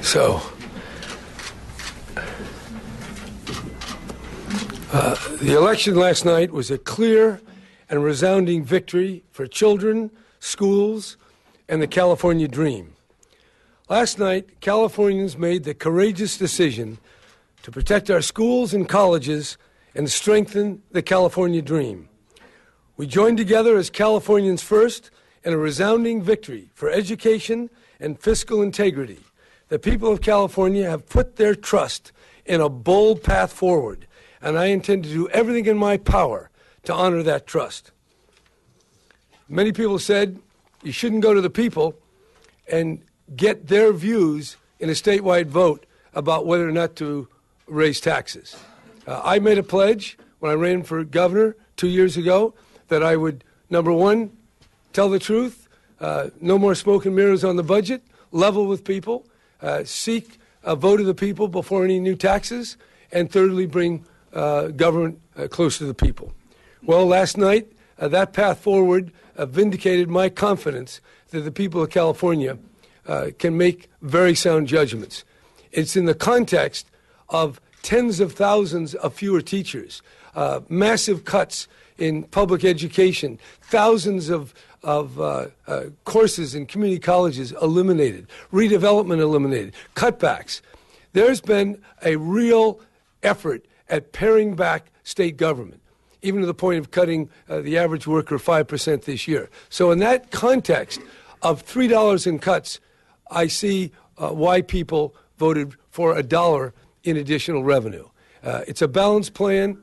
So, the election last night was a clear and resounding victory for children, schools, and the California dream. Last night, Californians made the courageous decision to protect our schools and colleges and strengthen the California dream. We joined together as Californians first in a resounding victory for education and fiscal integrity. The people of California have put their trust in a bold path forward, and I intend to do everything in my power to honor that trust. Many people said you shouldn't go to the people and get their views in a statewide vote about whether or not to raise taxes. I made a pledge when I ran for governor 2 years ago that I would, number one, tell the truth, no more smoke and mirrors on the budget, level with people, seek a vote of the people before any new taxes, and thirdly, bring government close to the people. Well, last night, that path forward vindicated my confidence that the people of California can make very sound judgments. It's in the context of tens of thousands of fewer teachers, massive cuts in public education, thousands of courses in community colleges eliminated, redevelopment eliminated, cutbacks. There's been a real effort at paring back state government, even to the point of cutting the average worker 5% this year. So in that context of $3 in cuts, I see why people voted for $1 in additional revenue. It's a balanced plan.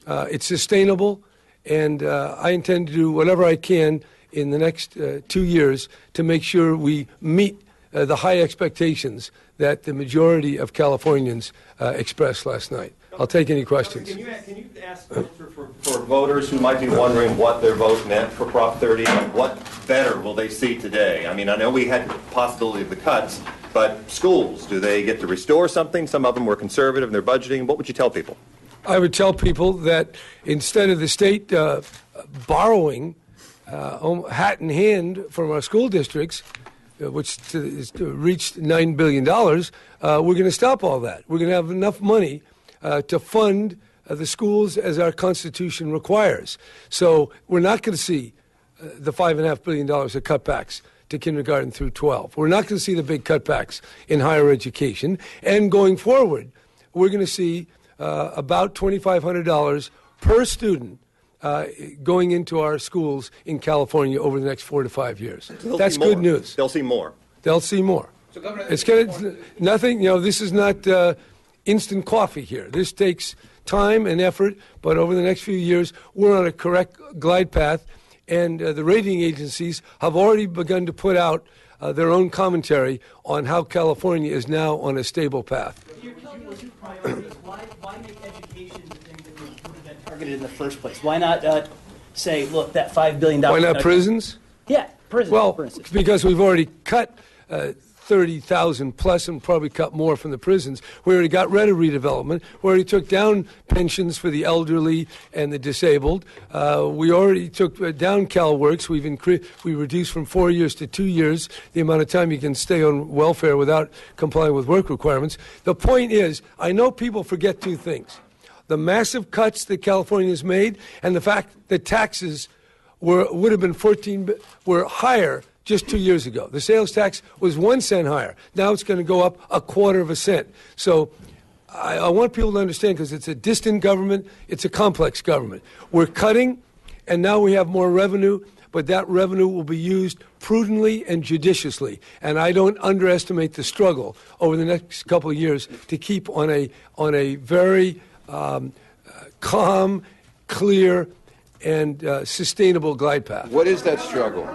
It's sustainable. And I intend to do whatever I can in the next 2 years to make sure we meet the high expectations that the majority of Californians expressed last night. I'll take any questions. Can you ask for voters who might be wondering what their vote meant for Prop 30, and what better will they see today? I mean, I know we had the possibility of the cuts, but schools, do they get to restore something? Some of them were conservative in their budgeting. What would you tell people? I would tell people that instead of the state borrowing hat in hand from our school districts, which reached $9 billion, we're going to stop all that. We're going to have enough money to fund the schools as our Constitution requires. So we're not going to see the $5.5 billion of cutbacks to kindergarten through 12. We're not going to see the big cutbacks in higher education. And going forward, we're going to see about $2,500 per student going into our schools in California over the next 4 to 5 years. That's good news. They'll see more. They'll see more. So, Governor, it's nothing. This is not instant coffee here. This takes time and effort, but over the next few years, we're on a correct glide path, and the rating agencies have already begun to put out their own commentary on how California is now on a stable path. Why make education the thing that would have been targeted in the first place? Why not say, look, that $5 billion... Why not prisons? Yeah, prisons, well, for instance. Because we've already cut 30,000 plus and probably cut more from the prisons. We already got rid of redevelopment. We already took down pensions for the elderly and the disabled. We already took down CalWorks. We reduced from 4 years to 2 years the amount of time you can stay on welfare without complying with work requirements. The point is, I know people forget two things. The massive cuts that California has made and the fact that taxes would have been were higher just 2 years ago. The sales tax was 1 cent higher. Now it's going to go up 1/4 cent. So I want people to understand, because it's a distant government, it's a complex government. We're cutting, and now we have more revenue, but that revenue will be used prudently and judiciously. And I don't underestimate the struggle over the next couple of years to keep on a very calm, clear, and sustainable glide path. What is that struggle?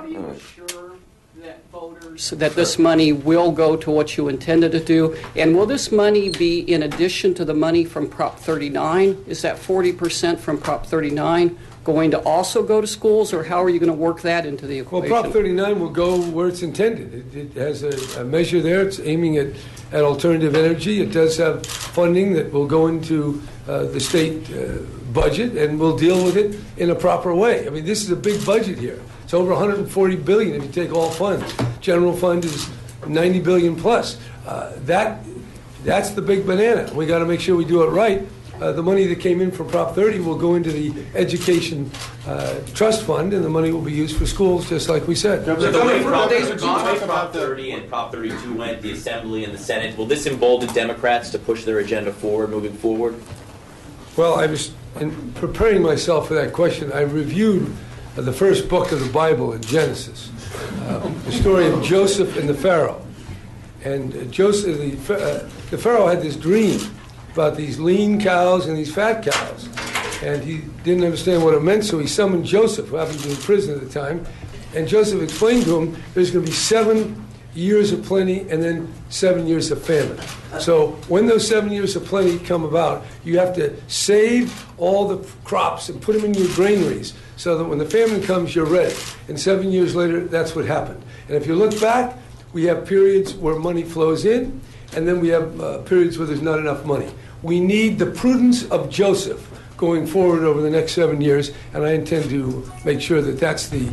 that voters, that this money will go to what you intended to do? And will this money be in addition to the money from Prop 39? Is that 40% from Prop 39 going to also go to schools, or how are you going to work that into the Well, equation? Prop 39 will go where it's intended. It has a measure there. It's aiming at alternative energy. It does have funding that will go into the state budget, and we'll deal with it in a proper way. I mean, this is a big budget here. It's over $140 billion if you take all funds. General fund is $90 billion plus. That's the big banana. We got to make sure we do it right. The money that came in from Prop 30 will go into the education trust fund, and the money will be used for schools, just like we said. So the way Prop 30 and Prop 32 went, the Assembly and the Senate, will this embolden Democrats to push their agenda forward, moving forward? Well, I was in preparing myself for that question. I reviewed the first book of the Bible in Genesis, the story of Joseph and the Pharaoh. And Joseph, the Pharaoh had this dream about these lean cows and these fat cows. And he didn't understand what it meant, so he summoned Joseph, who happened to be in prison at the time. And Joseph explained to him there's going to be 7 years of plenty and then 7 years of famine. So when those 7 years of plenty come about, you have to save all the crops and put them in your granaries so that when the famine comes, you're ready. And 7 years later, that's what happened. And if you look back, we have periods where money flows in, and then we have periods where there's not enough money. We need the prudence of Joseph going forward over the next 7 years, and I intend to make sure that that's the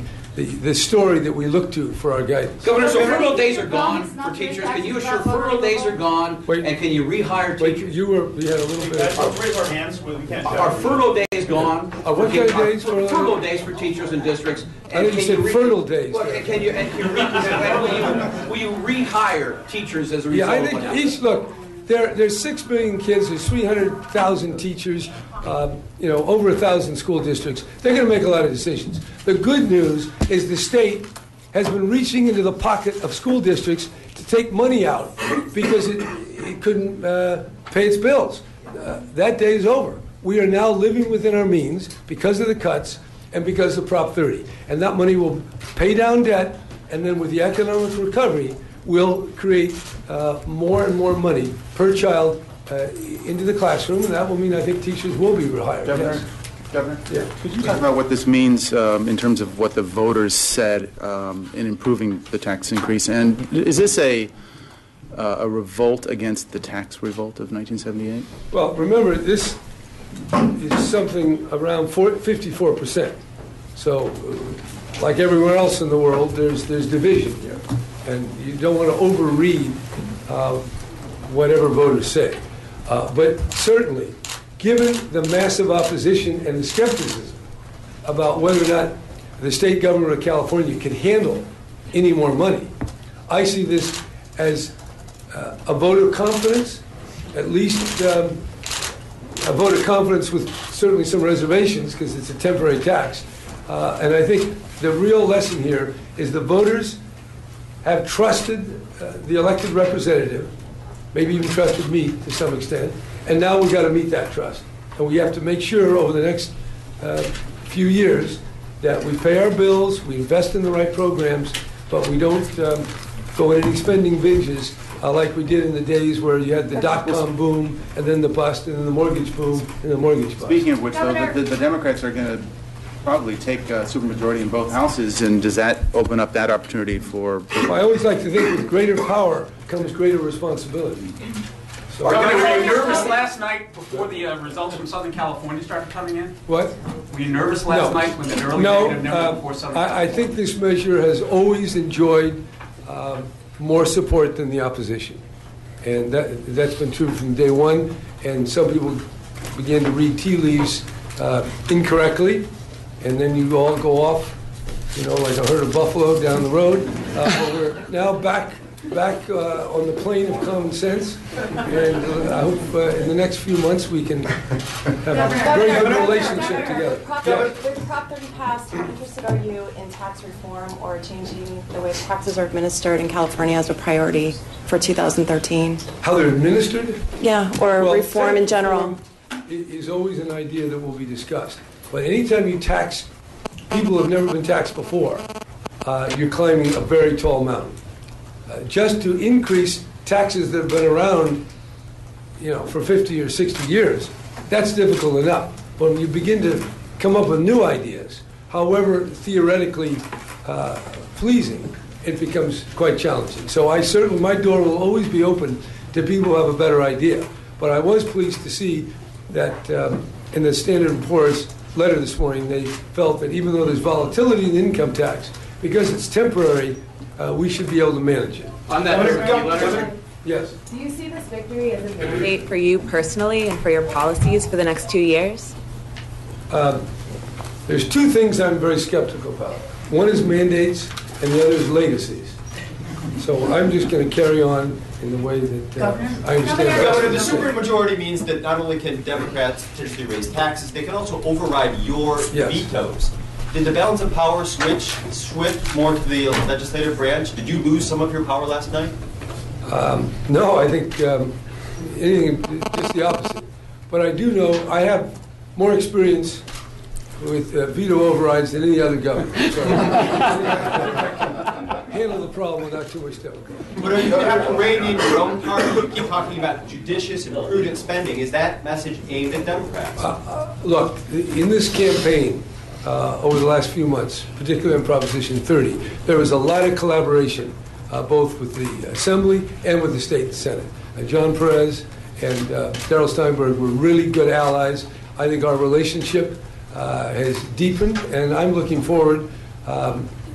story that we look to for our guidance. Governor, so furlough days are gone for teachers. Can you assure furlough days are gone, and can you rehire teachers? We had a little bit Guys, of... let's raise our hands. We can't. Are furlough days gone? What kind of days? Furlough days for teachers and districts. I think you said fertile days. Well, and will you rehire teachers as a result? Yeah, I of think what happened? look, there's 6 million kids, there's 300,000 teachers, over 1,000 school districts. They're going to make a lot of decisions. The good news is the state has been reaching into the pocket of school districts to take money out because it couldn't pay its bills. That day is over. We are now living within our means because of the cuts and because of Prop 30. And that money will pay down debt, and then with the economic recovery, will create more and more money per child into the classroom, and that will mean I think teachers will be rehired. Governor, Yeah. could you talk about what this means in terms of what the voters said in improving the tax increase? And is this a revolt against the tax revolt of 1978? Well, remember, this is something around 54%. So, like everywhere else in the world, there's division here. And you don't want to overread whatever voters say. But certainly, given the massive opposition and the skepticism about whether or not the state government of California can handle any more money, I see this as a vote of confidence, at least a vote of confidence with certainly some reservations because it's a temporary tax. And I think the real lesson here is the voters have trusted the elected representative, maybe even trusted me to some extent, and now we've got to meet that trust. And we have to make sure over the next few years that we pay our bills, we invest in the right programs, but we don't go in any spending binges like we did in the days where you had the dot-com boom, and then the bust, and then the mortgage boom, and the mortgage bust. Speaking of which, though, the Democrats are going to probably take a supermajority in both houses, and does that open up that opportunity for... I always like to think with greater power comes greater responsibility. So, Governor, were you nervous last night before the results from Southern California started coming in? what? Were you nervous last night when the early No, negative number before Southern I California? think this measure has always enjoyed more support than the opposition. And that's been true from day one. And some people began to read tea leaves incorrectly. And then you all go off, like a herd of buffalo down the road. But we're now back on the plane of common sense. And I hope in the next few months we can have a very good relationship together. With Prop 30 passed, how interested are you in tax reform or changing the way taxes are administered in California as a priority for 2013? How they're administered? Yeah, or Well, reform in tax general. reform is always an idea that will be discussed. But anytime you tax people who have never been taxed before, you're climbing a very tall mountain. Just to increase taxes that have been around, for 50 or 60 years, that's difficult enough. But when you begin to come up with new ideas, however theoretically pleasing, it becomes quite challenging. So my door will always be open to people who have a better idea. But I was pleased to see that in the Standard & Poor's letter this morning, they felt that even though there's volatility in the income tax, because it's temporary, we should be able to manage it. On that letter, Yes. Do you see this victory as a mandate for you personally and for your policies for the next 2 years? There's two things I'm very skeptical about. One is mandates, and the other is legacies. So I'm just going to carry on in the way that I understand. Governor, the supermajority means that not only can Democrats potentially raise taxes, they can also override your vetoes. Did the balance of power switch more to the legislative branch? Did you lose some of your power last night? No, I think anything, just the opposite. But I do know I have more experience with veto overrides than any other governor. So handle the problem without too much difficulty. But you have to rein in your own party. You keep talking about judicious and prudent spending. Is that message aimed at Democrats? Look, in this campaign over the last few months, particularly on Proposition 30, there was a lot of collaboration, both with the Assembly and with the State Senate. John Perez and Darrell Steinberg were really good allies. I think our relationship has deepened, and I'm looking forward,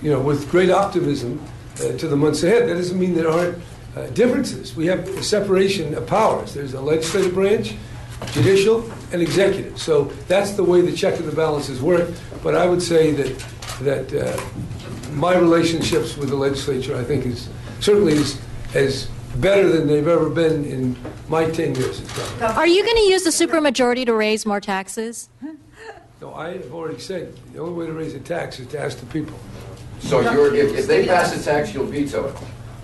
with great optimism to the months ahead. That doesn't mean there aren't differences. We have a separation of powers. There's a legislative branch, judicial, and executive. So that's the way the check and the balances work. But I would say that my relationships with the legislature, I think, is certainly as better than they've ever been in my 10 years as governor. Are you going to use the supermajority to raise more taxes? No, I have already said the only way to raise a tax is to ask the people. So if they pass a tax, you'll veto it?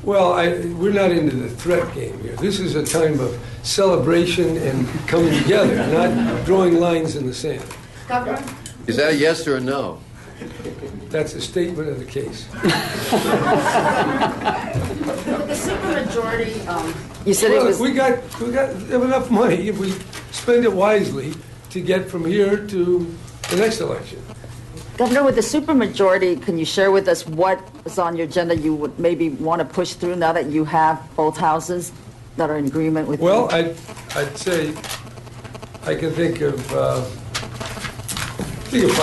Well, we're not into the threat game here. This is a time of celebration and coming together, not drawing lines in the sand. Governor? Is that a yes or a no? That's a statement of the case. With the supermajority, you said well, we got enough money if we spend it wisely to get from here to the next election. Governor, with the supermajority, can you share with us what is on your agenda you would maybe want to push through now that you have both houses that are in agreement with you? Well, I'd say I can think of 5 things.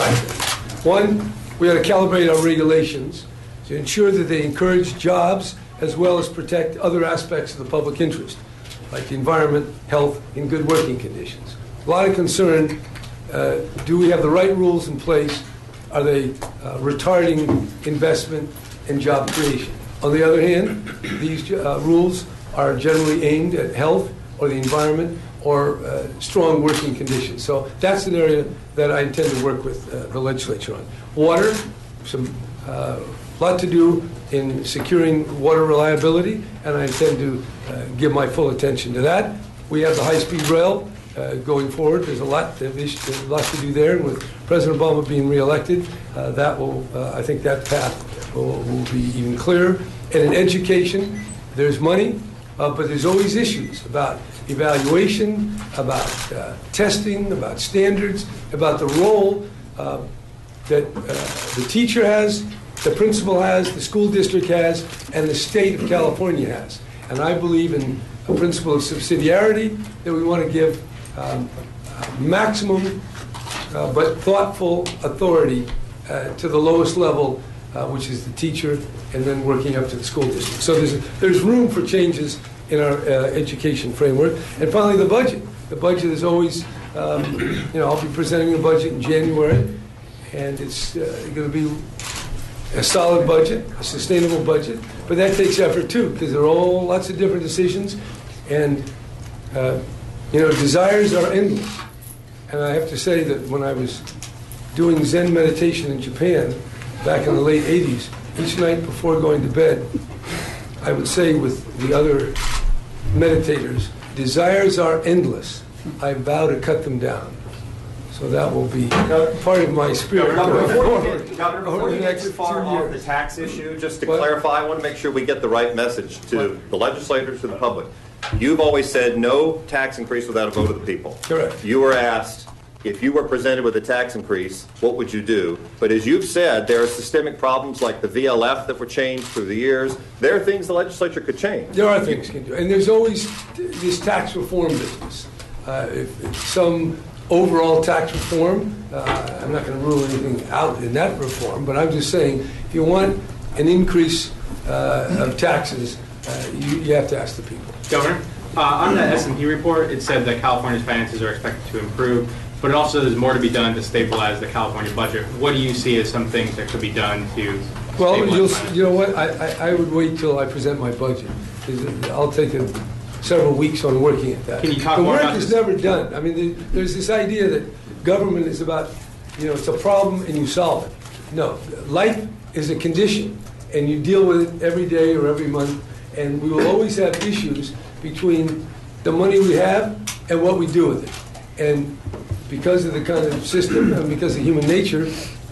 One, we ought to calibrate our regulations to ensure that they encourage jobs as well as protect other aspects of the public interest, like the environment, health, and good working conditions. A lot of concern, do we have the right rules in place? Are they retarding investment and job creation? On the other hand, these rules are generally aimed at health or the environment or strong working conditions. So that's an area that I intend to work with the legislature on. Water, lot to do in securing water reliability, and I intend to give my full attention to that. We have the high-speed rail going forward. There's a lot to do there. And with President Obama being reelected, that will, I think that path will be even clearer. And in education, there's money, but there's always issues about evaluation, about testing, about standards, about the role that the teacher has, the principal has, the school district has, and the state of California has. And I believe in a principle of subsidiarity that we want to give maximum but thoughtful authority to the lowest level, which is the teacher, and then working up to the school district. So there's room for changes in our education framework. And finally, the budget. The budget is always, I'll be presenting a budget in January, and it's going to be a solid budget, a sustainable budget. But that takes effort too, because there are lots of different decisions, and desires are endless. And I have to say that when I was doing Zen meditation in Japan back in the late 80s, each night before going to bed, I would say with the other meditators, desires are endless. I vow to cut them down. So So that will be part of my spirit. Governor, Over before the you get next too far 2 off years. the tax issue, just to What? clarify, I want to make sure we get the right message to the legislators, to the public. You've always said no tax increase without a vote of the people. Correct. You were asked, if you were presented with a tax increase, what would you do? But as you've said, there are systemic problems like the VLF that were changed through the years. There are things the legislature could change. There are things you can do. And there's always this tax reform business. If some overall tax reform, I'm not going to rule anything out in that reform, but I'm just saying, if you want an increase of taxes, you have to ask the people. Governor, on the S&P report, it said that California's finances are expected to improve, but it also there's more to be done to stabilize the California budget. What do you see as some things that could be done to Well, stabilize you know what? I would wait till I present my budget. 'Cause I'll take several weeks on working at that. Can you talk the more work about is this? never done. I mean, there's this idea that government is about, it's a problem and you solve it. No, life is a condition, and you deal with it every day or every month, and we will always have issues between the money we have and what we do with it. And because of the kind of system and because of human nature,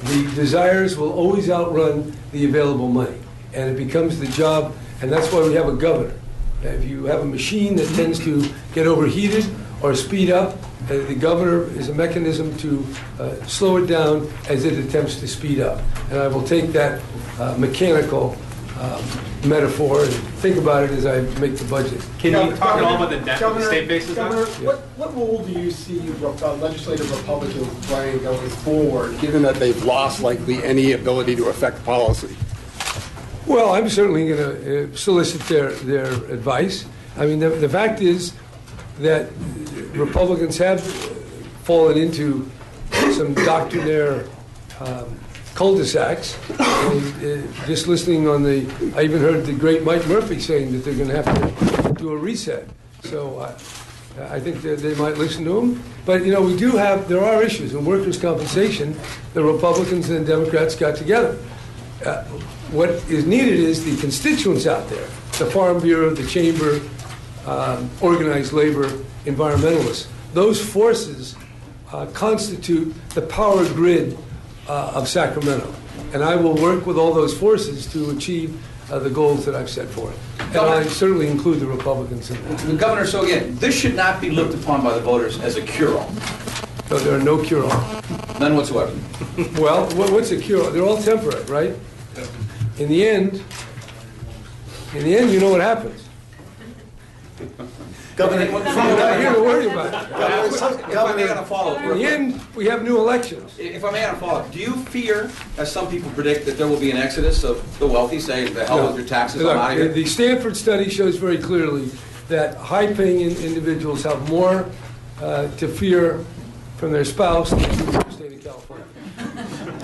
the desires will always outrun the available money. And it becomes the job, and that's why we have a governor. If you have a machine that tends to get overheated or speed up, the governor is a mechanism to slow it down as it attempts to speed up. And I will take that mechanical metaphor and think about it as I make the budget. Can you talk at all about the debt of the state basis? Governor, what role do you see legislative Republicans playing going forward, given that they've lost likely any ability to affect policy? Well, I'm certainly going to solicit their advice. I mean, the fact is that Republicans have fallen into some doctrinaire cul-de-sacs. And, just listening on I even heard the great Mike Murphy saying that they're going to have to do a reset. So I think that they might listen to him. But, there are issues. In workers' compensation, the Republicans and Democrats got together. What is needed is the constituents out there, the Farm Bureau, the Chamber, organized labor, environmentalists. Those forces constitute the power grid of Sacramento. And I will work with all those forces to achieve the goals that I've set forth. And I certainly include the Republicans in that. Governor, so again, this should not be looked upon by the voters as a cure-all. No, there are no cure-all. None whatsoever. Well, what's a cure-all? They're all temperate, right? In the end, you know what happens. Governor, I'm not here to worry about it. If I may add a follow-up. In the end, we have new elections. If I may add a follow-up, do you fear, as some people predict, that there will be an exodus of the wealthy, saying, the hell with your taxes, I'm out of here? The Stanford study shows very clearly that high-paying individuals have more to fear from their spouse than the state of California.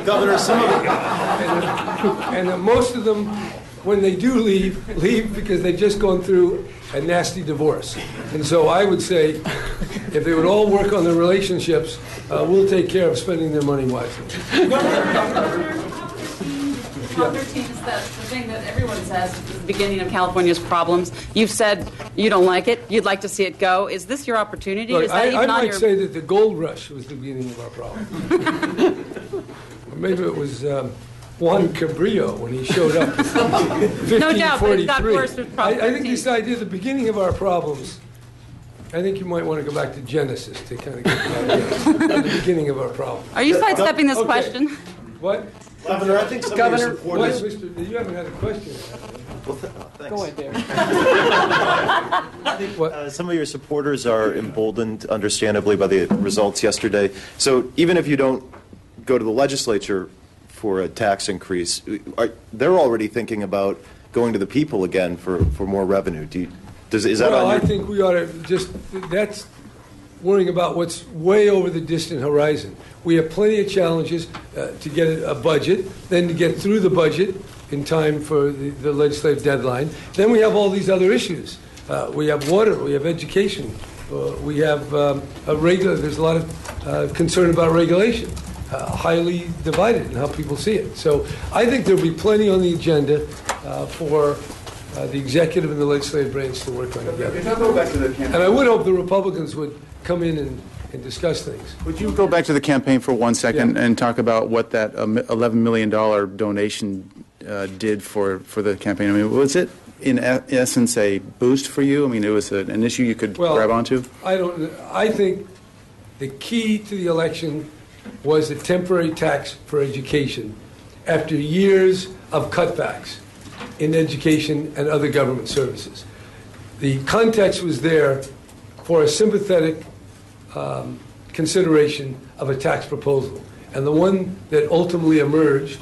Governor, some of and most of them, when they do leave because they've just gone through a nasty divorce. And so I would say, if they would all work on their relationships, we'll take care of spending their money wisely. Prop 13 is the thing that everyone says is the beginning of California's problems. You've said you don't like it. You'd like to see it go. Is this your opportunity? Look, is that I might say that the gold rush was the beginning of our problem. Or maybe it was Juan Cabrillo when he showed up in 1543. No doubt, but it got worse with Prop 13. I think this idea, the beginning of our problems, I think you might want to go back to Genesis to kind of get the idea. The beginning of our problem. Are you sidestepping this Okay. question? What? Governor, I think some of your supporters... You haven't had a question. Well, thanks. Go ahead, Darren. I think some of your supporters are emboldened, understandably, by the results yesterday. So even if you don't go to the legislature for a tax increase, they're already thinking about going to the people again for more revenue. Is that Well, on your... I think we ought to that's worrying about what's way over the distant horizon. We have plenty of challenges to get a budget, then to get through the budget in time for the legislative deadline. Then we have all these other issues. We have water, we have education, we have there's a lot of concern about regulation, highly divided in how people see it. So I think there'll be plenty on the agenda for the executive and the legislative branch to work on together. If I go back to the campaign. And I would hope the Republicans would come in and discuss things. Would you go back to the campaign for 1 second and talk about what that $11 million donation did for the campaign? I mean, was it in essence a boost for you? I mean, it was an issue you could grab onto? I think the key to the election was a temporary tax for education after years of cutbacks in education and other government services. The context was there for a sympathetic consideration of a tax proposal. And the one that ultimately emerged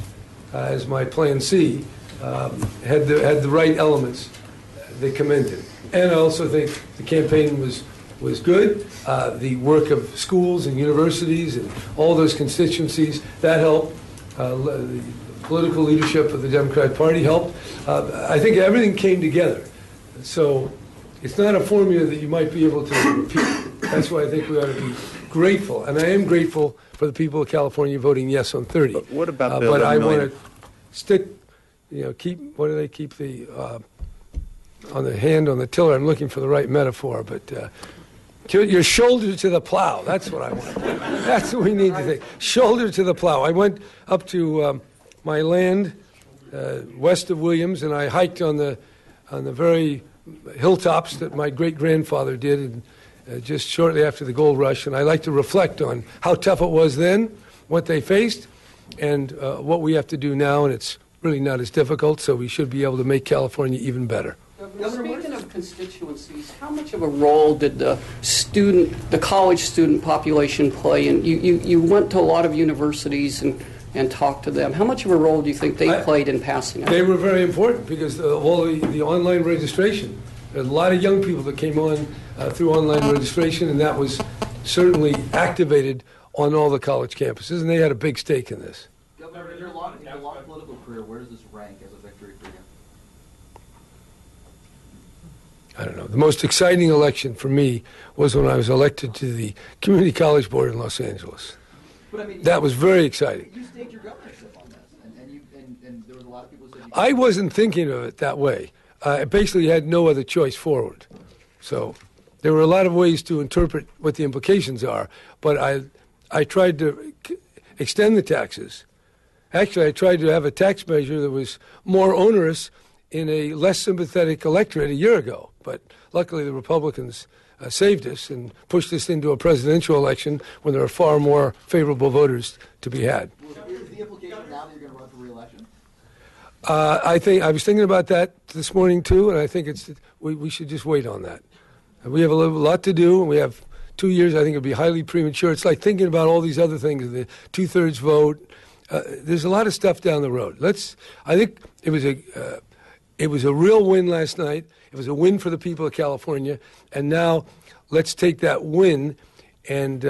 as my Plan C had the right elements that commended. And I also think the campaign was good. The work of schools and universities and all those constituencies, that helped. The political leadership of the Democratic Party helped. I think everything came together. So it's not a formula that you might be able to repeat. That's why I think we ought to be grateful. And I am grateful for the people of California voting yes on 30. But what about the But I million? want to stick, what do they keep on the hand on the tiller? I'm looking for the right metaphor, but your shoulder to the plow. That's what I want. That's what we need to think. Shoulder to the plow. I went up to my land west of Williams, and I hiked on the very hilltops that my great-grandfather did just shortly after the gold rush. And I like to reflect on how tough it was then, what they faced, and what we have to do now. And it's really not as difficult, so we should be able to make California even better. Speaking of constituencies, how much of a role did the college student population play? And you went to a lot of universities and talked to them. How much of a role do you think they played in passing it? They were very important because of all the online registration. There are a lot of young people that came on through online registration, and that was certainly activated on all the college campuses, and they had a big stake in this. Governor, in your long political career, where does this rank as a victory for you? I don't know. The most exciting election for me was when I was elected to the Community College Board in Los Angeles. But, I mean, that was very exciting. You staked your governorship on this, and there was a lot of people who said... I wasn't thinking of it that way. I basically had no other choice forward. So there were a lot of ways to interpret what the implications are, but I tried to extend the taxes. Actually, I tried to have a tax measure that was more onerous in a less sympathetic electorate a year ago. But luckily, the Republicans saved us and pushed us into a presidential election when there are far more favorable voters to be had. Is the implication now that you're going to run for re-election? I was thinking about that this morning too, and I think we should just wait on that. We have a lot to do, and we have 2 years. I think it would be highly premature. It's like thinking about all these other things, the 2/3 vote. There's a lot of stuff down the road. I think it was a real win last night. It was a win for the people of California, and now let's take that win and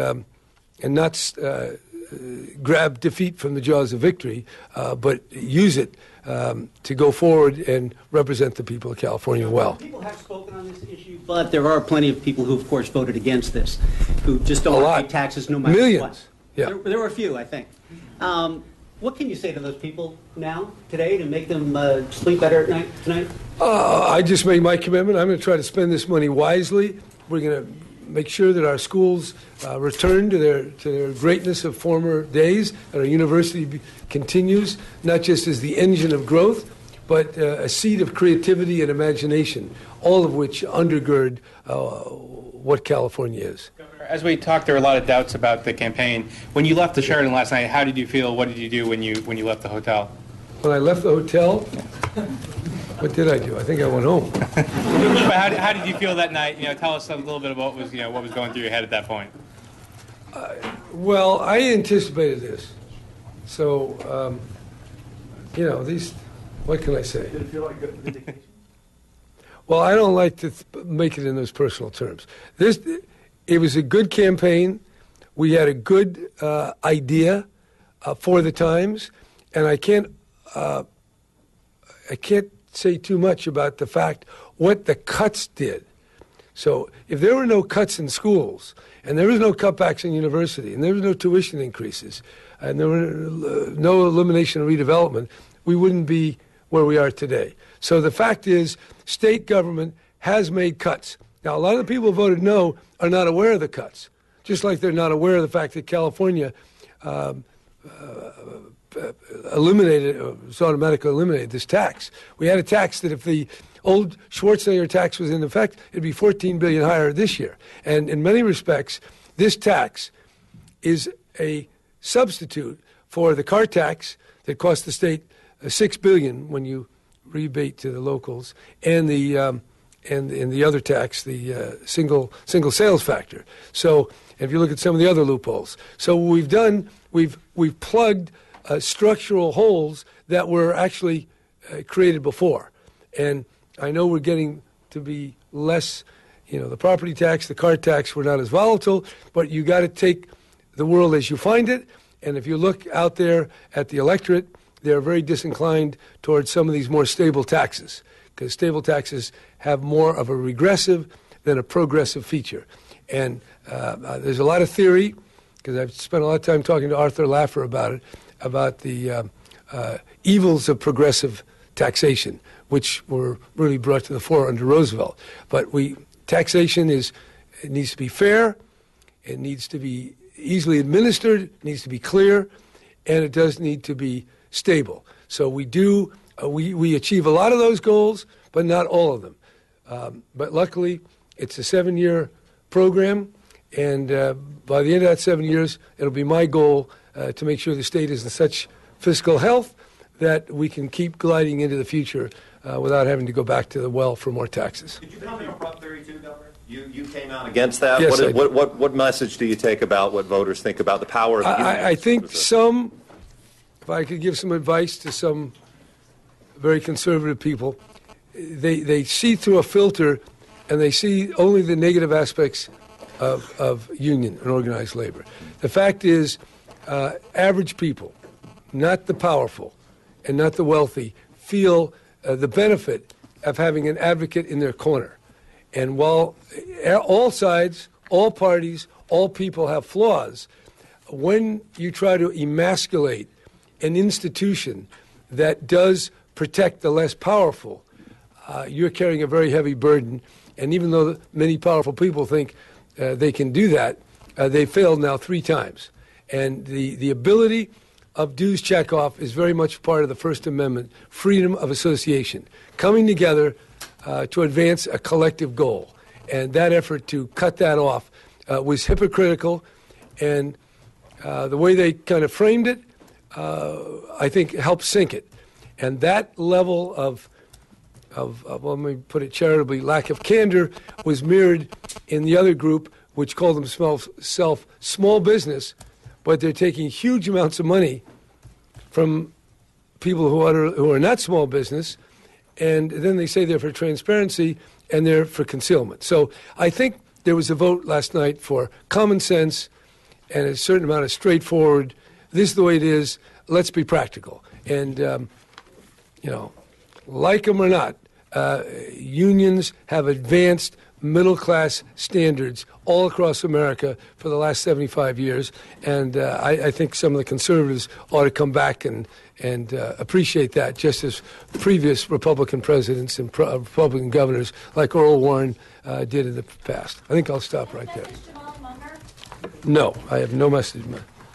not grab defeat from the jaws of victory, but use it to go forward and represent the people of California well. People have spoken on this issue, but there are plenty of people who, of course, voted against this, who just don't want to pay taxes no matter Millions. what. Yeah. There were a few, I think. What can you say to those people now, today, to make them sleep better at night tonight? I just made my commitment. I'm going to try to spend this money wisely. We're going to make sure that our schools return to their greatness of former days, that our university continues, not just as the engine of growth, but a seed of creativity and imagination, all of which undergird what California is. As we talked, there were a lot of doubts about the campaign. When you left the Sheraton last night, how did you feel? What did you do when you left the hotel? When I left the hotel, what did I do? I think I went home. But how did you feel that night? Tell us a little bit about what was going through your head at that point. Well, I anticipated this, so these. What can I say? Did it feel like a vindication? Well, I don't like to make it in those personal terms. It was a good campaign. We had a good idea for the times, and I can't say too much about the fact what the cuts did. So if there were no cuts in schools, and there was no cutbacks in university, and there was no tuition increases, and there were no elimination of redevelopment, we wouldn't be where we are today. So the fact is, state government has made cuts. Now, a lot of the people who voted no are not aware of the cuts. just like they're not aware of the fact that California automatically eliminated this tax. We had a tax that if the old Schwarzenegger tax was in effect, it'd be $14 billion higher this year. And in many respects, this tax is a substitute for the car tax that cost the state $6 billion when you rebate to the locals, and the other tax, the single sales factor. So if you look at some of the other loopholes, so what we've done, we've plugged structural holes that were actually created before, and I know we're getting to be less. The property tax, the car tax were not as volatile, but you got to take the world as you find it. And if you look out there at the electorate, they're very disinclined towards some of these more stable taxes, because stable taxes have more of a regressive than a progressive feature. And there's a lot of theory, because I've spent a lot of time talking to Arthur Laffer about it, about the evils of progressive taxation, which were really brought to the fore under Roosevelt. But taxation needs to be fair, it needs to be easily administered, it needs to be clear, and it does need to be stable. So we achieve a lot of those goals, but not all of them. But luckily, it's a 7-year program, and by the end of that 7 years, it'll be my goal to make sure the state is in such fiscal health that we can keep gliding into the future without having to go back to the well for more taxes. Could you comment on Prop 32, Governor? You came out against that. Yes, what message do you take about what voters think about the power of the union? I think if I could give some advice to some very conservative people, they see through a filter and they see only the negative aspects of union and organized labor. The fact is, average people, not the powerful and not the wealthy, feel the benefit of having an advocate in their corner. And while all sides, all parties, all people have flaws, when you try to emasculate an institution that does protect the less powerful, you're carrying a very heavy burden. And even though many powerful people think they can do that, they failed now 3 times. And the ability of dues checkoff is very much part of the First Amendment, freedom of association, coming together to advance a collective goal. And that effort to cut that off was hypocritical, and the way they kind of framed it, I think, helped sink it. And that level of let me put it charitably, lack of candor was mirrored in the other group, which called themselves small business, but they're taking huge amounts of money from people who are not small business, and then they say they're for transparency and they're for concealment. So I think there was a vote last night for common sense and a certain amount of straightforward, this is the way it is, let's be practical. And, like them or not, unions have advanced middle-class standards all across America for the last 75 years, and I think some of the conservatives ought to come back and appreciate that, just as previous Republican presidents and Republican governors like Earl Warren did in the past. I think I'll stop right there. No, I have no message.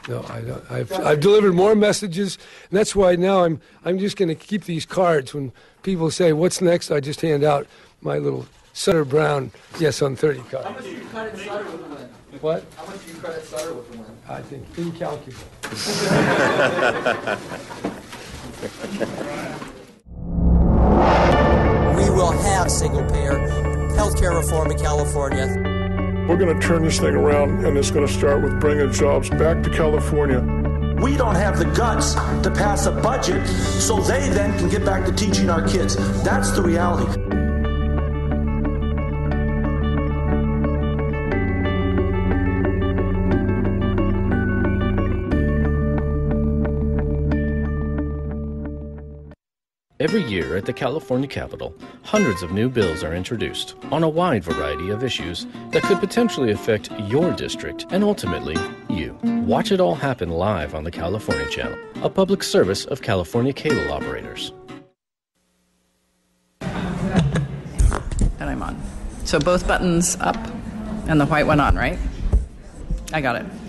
No, I don't. I've delivered more messages, and that's why now I'm just going to keep these cards. When people say, "What's next?" I just hand out my little Sutter Brown Yes on 30 card. How much do you credit Sutter with the win? What? How much do you credit Sutter with the win? I think incalculable. We will have single-payer healthcare reform in California. We're going to turn this thing around, and it's going to start with bringing jobs back to California. We don't have the guts to pass a budget so they then can get back to teaching our kids. That's the reality. Every year at the California Capitol, hundreds of new bills are introduced on a wide variety of issues that could potentially affect your district and ultimately you. Watch it all happen live on the California Channel, a public service of California cable operators. And I'm on. So both buttons up and the white one on, right? I got it.